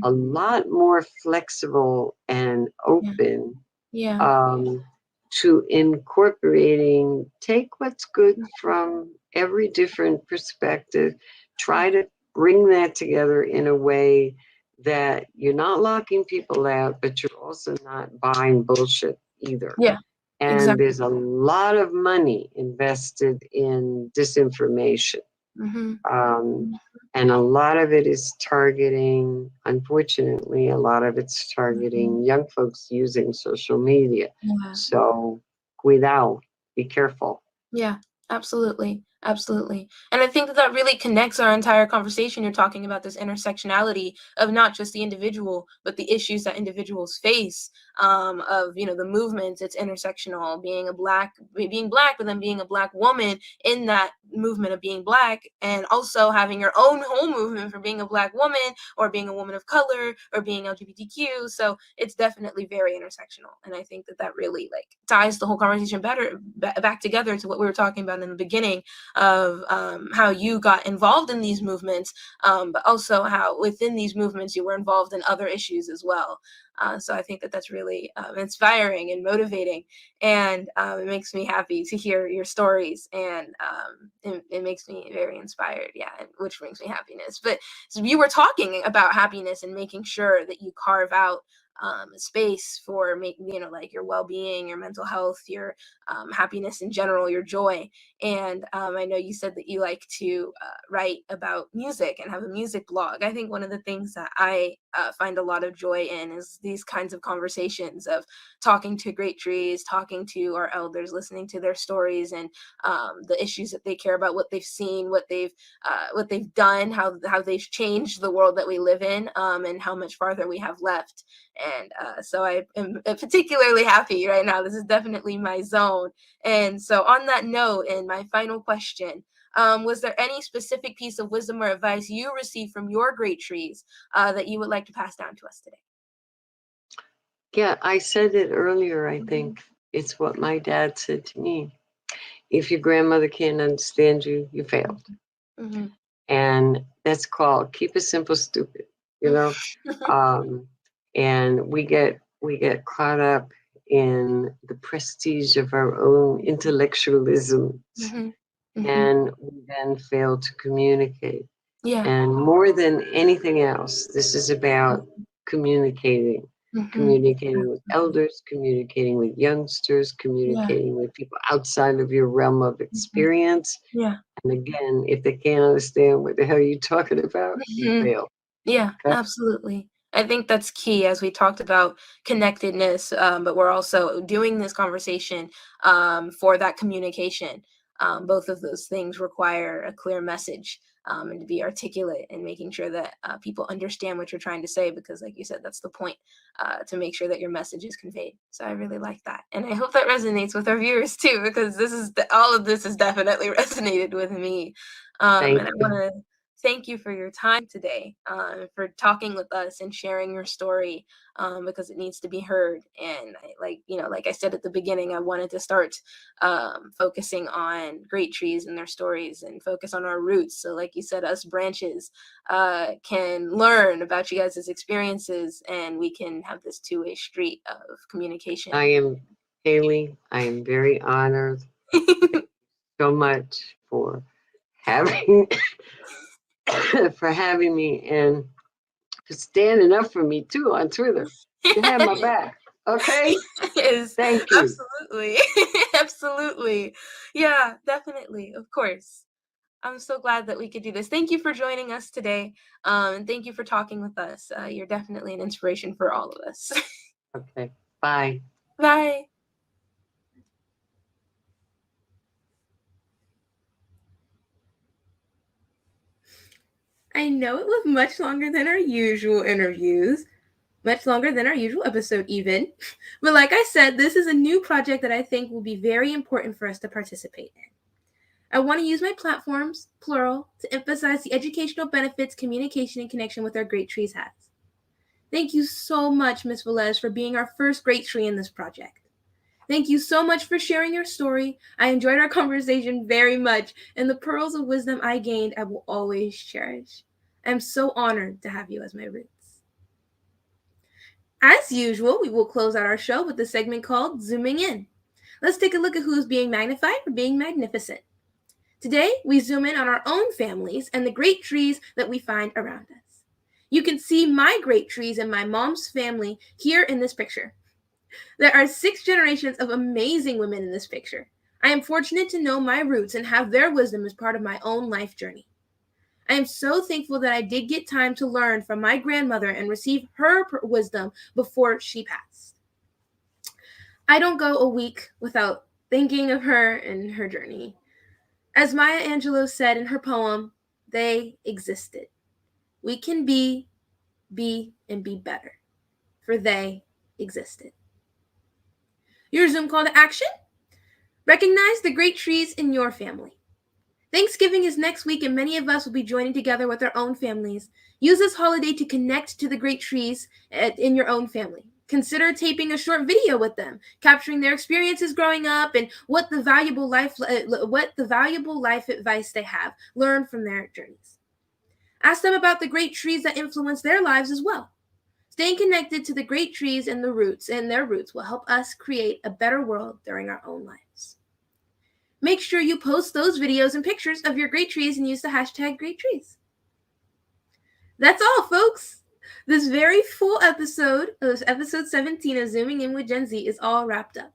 a lot more flexible and open to incorporating, take what's good from every different perspective, try to bring that together in a way that you're not locking people out, but you're also not buying bullshit either. Yeah. And exactly. There's a lot of money invested in disinformation. And a lot of it is targeting, unfortunately, a lot of it's targeting young folks using social media. So, cuidado, be careful. Yeah, absolutely. Absolutely. And I think that that really connects our entire conversation. You're talking about this intersectionality of not just the individual, but the issues that individuals face, of, the movements. It's intersectional, being black, but then being a black woman in that movement of being black, and also having your own whole movement for being a black woman or being a woman of color or being LGBTQ. So it's definitely very intersectional. And I think that that really ties the whole conversation back together to what we were talking about in the beginning of how you got involved in these movements, but also how within these movements you were involved in other issues as well. So I think that that's really inspiring and motivating, and it makes me happy to hear your stories, and it makes me very inspired, which brings me happiness. But so you were talking about happiness and making sure that you carve out space for your well-being, your mental health, your happiness in general, your joy. And I know you said that you like to write about music and have a music blog. I think one of the things that I find a lot of joy in is these kinds of conversations of talking to great trees, talking to our elders, listening to their stories and the issues that they care about, what they've seen, what they've done, how they've changed the world that we live in, and how much farther we have left. And so I am particularly happy right now. This is definitely my zone. And so on that note, and my final question, was there any specific piece of wisdom or advice you received from your great trees that you would like to pass down to us today? Yeah, I said it earlier, I think. It's what my dad said to me. If your grandmother can't understand you, you failed. And that's called keep it simple, stupid, and we get caught up in the prestige of our own intellectualism, and we then fail to communicate. And more than anything else, this is about communicating with elders, communicating with youngsters, communicating with people outside of your realm of experience. And again, if they can't understand what the hell you're talking about, you fail. Yeah, okay? Absolutely. I think that's key, as we talked about connectedness, but we're also doing this conversation for that communication. Both of those things require a clear message, and to be articulate and making sure that people understand what you're trying to say, because like you said, that's the point, to make sure that your message is conveyed. So I really like that. And I hope that resonates with our viewers too, because all of this has definitely resonated with me. And I want to thank you for your time today, for talking with us and sharing your story, because it needs to be heard. And like I said at the beginning, I wanted to start focusing on great trees and their stories and focus on our roots. So like you said, us branches can learn about you guys' experiences, and we can have this two-way street of communication. Haley, I am very honored. Thank you so much for having me and for standing up for me too on Twitter. You have my back. Okay? Is Thank you. absolutely, absolutely. Yeah, definitely, of course. I'm so glad that we could do this. Thank you for joining us today, and thank you for talking with us. You're definitely an inspiration for all of us. Okay. Bye. Bye. I know it was much longer than our usual interviews, much longer than our usual episode, even. But like I said, this is a new project that I think will be very important for us to participate in. I want to use my platforms, plural, to emphasize the educational benefits communication and connection with our great trees has. Thank you so much, Ms. Velez, for being our first great tree in this project. Thank you so much for sharing your story. I enjoyed our conversation very much, and the pearls of wisdom I gained I will always cherish. I am so honored to have you as my roots. As usual, we will close out our show with the segment called Zooming In. Let's take a look at who is being magnified for being magnificent. Today, we zoom in on our own families and the great trees that we find around us. You can see my great trees and my mom's family here in this picture. There are 6 generations of amazing women in this picture. I am fortunate to know my roots and have their wisdom as part of my own life journey. I am so thankful that I did get time to learn from my grandmother and receive her wisdom before she passed. I don't go a week without thinking of her and her journey. As Maya Angelou said in her poem, they existed. We can be, and be better, for they existed. Your Zoom call to action? Recognize the great trees in your family. Thanksgiving is next week, and many of us will be joining together with our own families. Use this holiday to connect to the great trees in your own family. Consider taping a short video with them, capturing their experiences growing up and what the valuable life advice they have learned from their journeys. Ask them about the great trees that influence their lives as well. Staying connected to the great trees and their roots will help us create a better world during our own lives. Make sure you post those videos and pictures of your great trees and use the hashtag #GreatTrees. That's all, folks. This very full episode, episode 17 of Zooming In with Gen Z, is all wrapped up.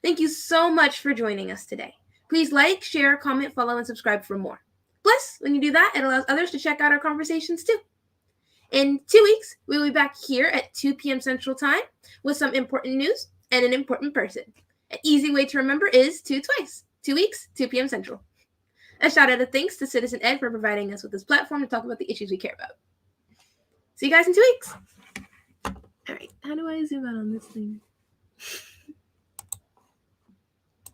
Thank you so much for joining us today. Please like, share, comment, follow, and subscribe for more. Plus, when you do that, it allows others to check out our conversations too. In 2 weeks, we will be back here at 2 p.m. Central Time with some important news and an important person. An easy way to remember is 2 twice. 2 weeks, 2 p.m. Central. A shout out of thanks to Citizen Ed for providing us with this platform to talk about the issues we care about. See you guys in 2 weeks. All right, how do I zoom out on this thing?